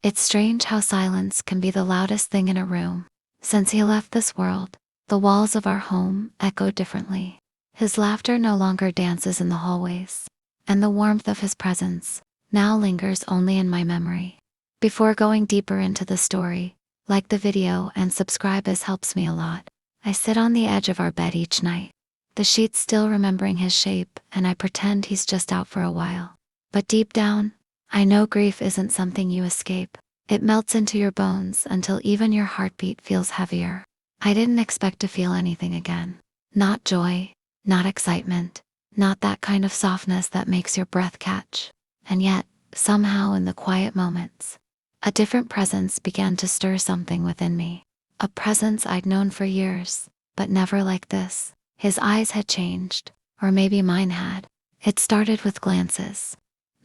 It's strange how silence can be the loudest thing in a room. Since he left this world, the walls of our home echo differently. His laughter no longer dances in the hallways, and the warmth of his presence now lingers only in my memory. Before going deeper into the story, like the video and subscribe, as helps me a lot. I sit on the edge of our bed each night, the sheets still remembering his shape, and I pretend he's just out for a while. But deep down, I know grief isn't something you escape. It melts into your bones until even your heartbeat feels heavier. I didn't expect to feel anything again. Not joy, not excitement, not that kind of softness that makes your breath catch. And yet, somehow in the quiet moments, a different presence began to stir something within me. A presence I'd known for years, but never like this. His eyes had changed, or maybe mine had. It started with glances.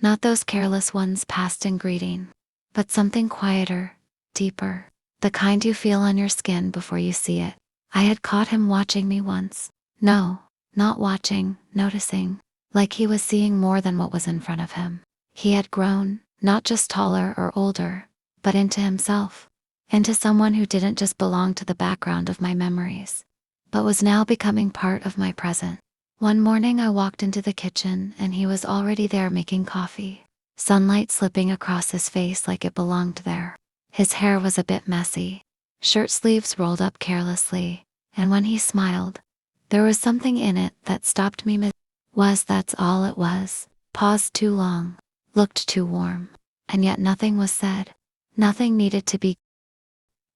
Not those careless ones passed in greeting, but something quieter, deeper, the kind you feel on your skin before you see it. I had caught him watching me once. No, not watching, noticing, like he was seeing more than what was in front of him. He had grown, not just taller or older, but into himself, into someone who didn't just belong to the background of my memories, but was now becoming part of my present. One morning I walked into the kitchen and he was already there making coffee, sunlight slipping across his face like it belonged there. His hair was a bit messy, shirt sleeves rolled up carelessly, and when he smiled, there was something in it that stopped me that's all it was. Paused too long, looked too warm, and yet nothing was said. Nothing needed to be.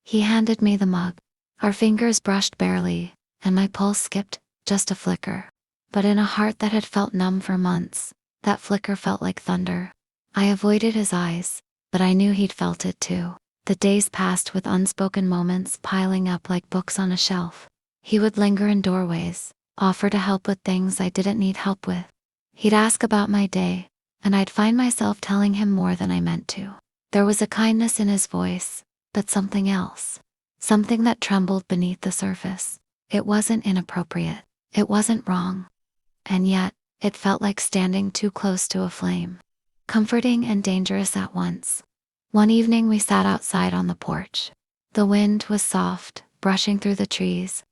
He handed me the mug. Our fingers brushed barely, and my pulse skipped, just a flicker. But in a heart that had felt numb for months, that flicker felt like thunder. I avoided his eyes, but I knew he'd felt it too. The days passed with unspoken moments piling up like books on a shelf. He would linger in doorways, offer to help with things I didn't need help with. He'd ask about my day, and I'd find myself telling him more than I meant to. There was a kindness in his voice, but something else. Something that trembled beneath the surface. It wasn't inappropriate. It wasn't wrong. And yet, it felt like standing too close to a flame. Comforting and dangerous at once. One evening we sat outside on the porch. The wind was soft, brushing through the trees,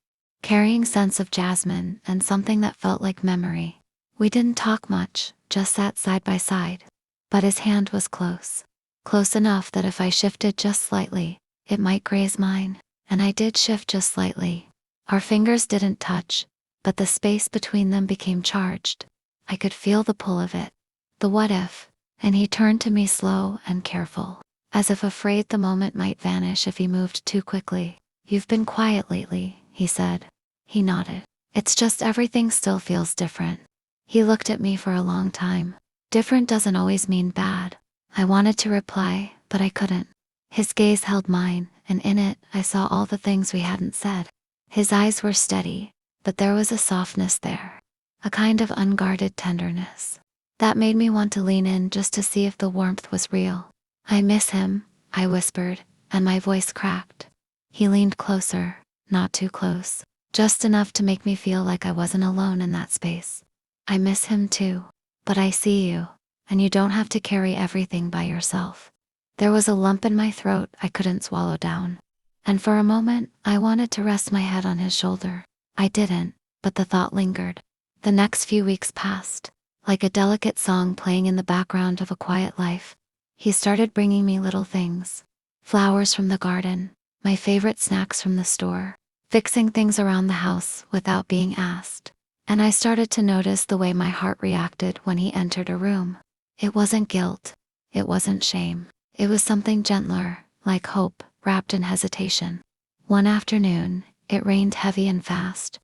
carrying scents of jasmine and something that felt like memory. We didn't talk much, just sat side by side. But his hand was close. Close enough that if I shifted just slightly, it might graze mine. And I did shift just slightly. Our fingers didn't touch, but the space between them became charged. I could feel the pull of it. The what if, and he turned to me slow and careful, as if afraid the moment might vanish if he moved too quickly. "You've been quiet lately," he said. He nodded. "It's just everything still feels different." He looked at me for a long time. Different doesn't always mean bad. I wanted to reply, but I couldn't. His gaze held mine, and in it, I saw all the things we hadn't said. His eyes were steady, but there was a softness there. A kind of unguarded tenderness. That made me want to lean in just to see if the warmth was real. "I miss him," I whispered, and my voice cracked. He leaned closer, not too close, just enough to make me feel like I wasn't alone in that space. "I miss him too. But I see you, and you don't have to carry everything by yourself." There was a lump in my throat I couldn't swallow down. And for a moment, I wanted to rest my head on his shoulder. I didn't, but the thought lingered. The next few weeks passed, like a delicate song playing in the background of a quiet life. He started bringing me little things. Flowers from the garden, my favorite snacks from the store, fixing things around the house without being asked. And I started to notice the way my heart reacted when he entered a room. It wasn't guilt. It wasn't shame. It was something gentler, like hope, wrapped in hesitation. One afternoon, it rained heavy and fast.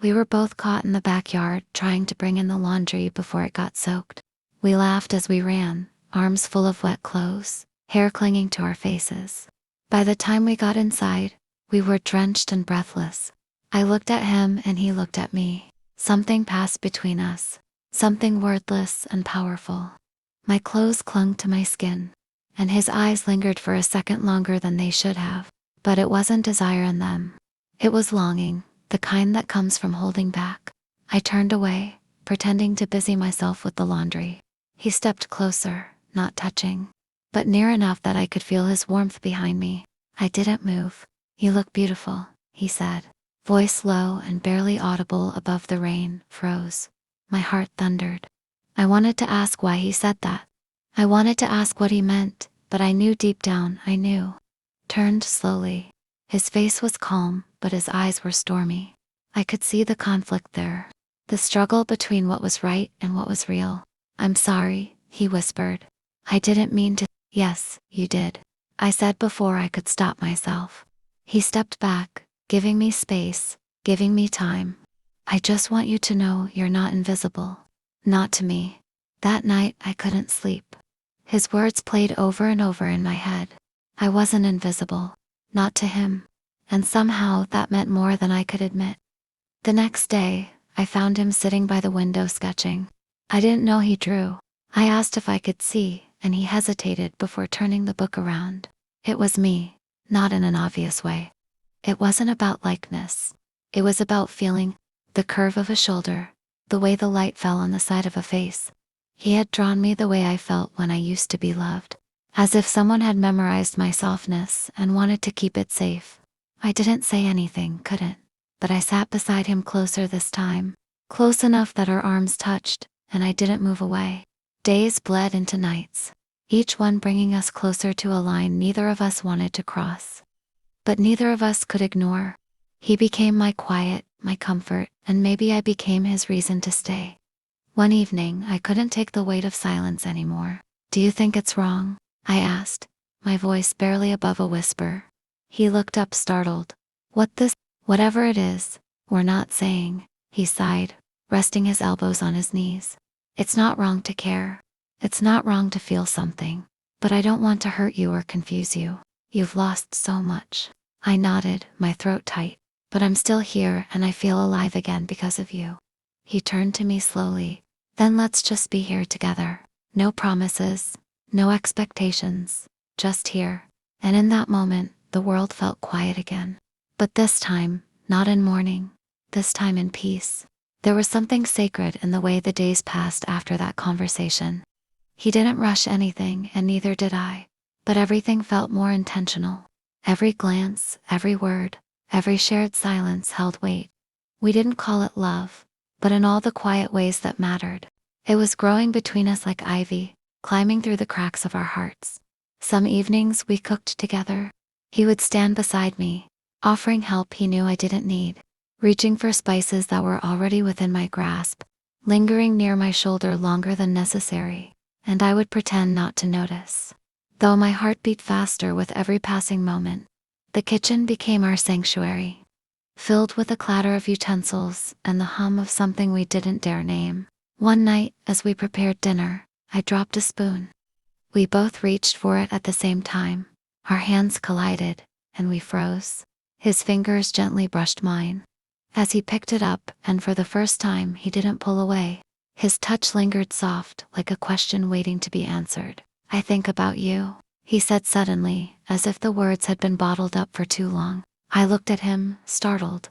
We were both caught in the backyard trying to bring in the laundry before it got soaked. We laughed as we ran, arms full of wet clothes, hair clinging to our faces. By the time we got inside, we were drenched and breathless. I looked at him and he looked at me. Something passed between us, something wordless and powerful. My clothes clung to my skin, and his eyes lingered for a second longer than they should have. But it wasn't desire in them. It was longing, the kind that comes from holding back. I turned away, pretending to busy myself with the laundry. He stepped closer, not touching, but near enough that I could feel his warmth behind me. I didn't move. "You look beautiful," he said. Voice low and barely audible above the rain, froze. My heart thundered. I wanted to ask why he said that. I wanted to ask what he meant, but I knew deep down, I knew. Turned slowly. His face was calm, but his eyes were stormy. I could see the conflict there. The struggle between what was right and what was real. "I'm sorry," he whispered. "I didn't mean to." "Yes, you did," I said before I could stop myself. He stepped back, giving me space, giving me time. "I just want you to know you're not invisible. Not to me." That night I couldn't sleep. His words played over and over in my head. I wasn't invisible. Not to him. And somehow that meant more than I could admit. The next day, I found him sitting by the window sketching. I didn't know he drew. I asked if I could see, and he hesitated before turning the book around. It was me, not in an obvious way. It wasn't about likeness. It was about feeling, the curve of a shoulder, the way the light fell on the side of a face. He had drawn me the way I felt when I used to be loved. As if someone had memorized my softness and wanted to keep it safe. I didn't say anything, couldn't. But I sat beside him closer this time. Close enough that our arms touched, and I didn't move away. Days bled into nights, each one bringing us closer to a line neither of us wanted to cross. But neither of us could ignore. He became my quiet, my comfort, and maybe I became his reason to stay. One evening, I couldn't take the weight of silence anymore. "Do you think it's wrong?" I asked, my voice barely above a whisper. He looked up startled. Whatever it is, we're not saying," he sighed, resting his elbows on his knees. "It's not wrong to care. It's not wrong to feel something. But I don't want to hurt you or confuse you. You've lost so much." I nodded, my throat tight. "But I'm still here and I feel alive again because of you." He turned to me slowly. "Then let's just be here together. No promises, no expectations, just here." And in that moment, the world felt quiet again. But this time, not in mourning. This time in peace. There was something sacred in the way the days passed after that conversation. He didn't rush anything, and neither did I. But everything felt more intentional. Every glance, every word, every shared silence held weight. We didn't call it love, but in all the quiet ways that mattered. It was growing between us like ivy, climbing through the cracks of our hearts. Some evenings we cooked together. He would stand beside me, offering help he knew I didn't need, reaching for spices that were already within my grasp, lingering near my shoulder longer than necessary, and I would pretend not to notice. Though my heart beat faster with every passing moment, the kitchen became our sanctuary, filled with the clatter of utensils and the hum of something we didn't dare name. One night, as we prepared dinner, I dropped a spoon. We both reached for it at the same time. Our hands collided, and we froze. His fingers gently brushed mine. As he picked it up, and for the first time he didn't pull away. His touch lingered soft, like a question waiting to be answered. "I think about you," he said suddenly, as if the words had been bottled up for too long. I looked at him, startled.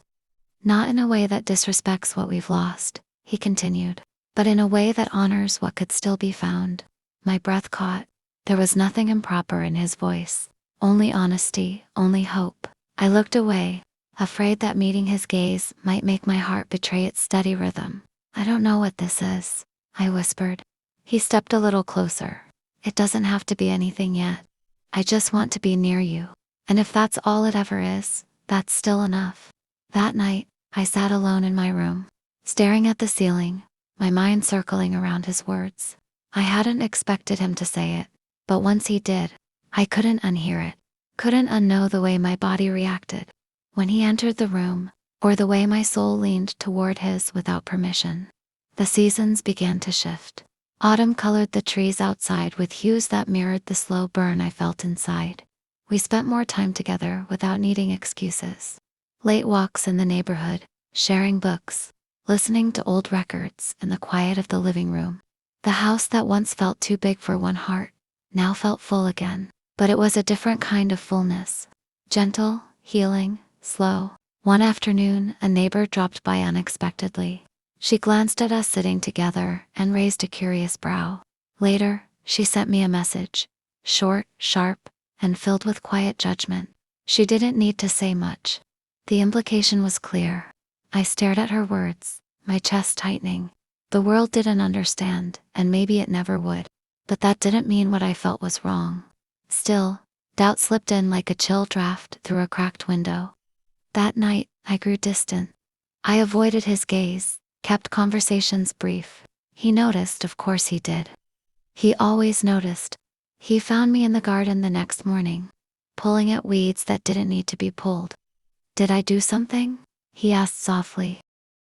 "Not in a way that disrespects what we've lost," he continued, "but in a way that honors what could still be found." My breath caught. There was nothing improper in his voice. Only honesty, only hope. I looked away, afraid that meeting his gaze might make my heart betray its steady rhythm. "I don't know what this is," I whispered. He stepped a little closer. "It doesn't have to be anything yet. I just want to be near you. And if that's all it ever is, that's still enough." That night, I sat alone in my room, staring at the ceiling, my mind circling around his words. I hadn't expected him to say it, but once he did, I couldn't unhear it. Couldn't unknow the way my body reacted when he entered the room, or the way my soul leaned toward his without permission. The seasons began to shift. Autumn colored the trees outside with hues that mirrored the slow burn I felt inside. We spent more time together without needing excuses. Late walks in the neighborhood, sharing books, listening to old records in the quiet of the living room. The house that once felt too big for one heart, now felt full again. But it was a different kind of fullness. Gentle, healing, slow. One afternoon, a neighbor dropped by unexpectedly. She glanced at us sitting together and raised a curious brow. Later, she sent me a message. short, sharp, and filled with quiet judgment. She didn't need to say much. The implication was clear. I stared at her words, my chest tightening. The world didn't understand, and maybe it never would. But that didn't mean what I felt was wrong. Still, doubt slipped in like a chill draft through a cracked window. That night, I grew distant. I avoided his gaze, kept conversations brief. He noticed, of course he did. He always noticed. He found me in the garden the next morning, pulling at weeds that didn't need to be pulled. Did I do something? He asked softly.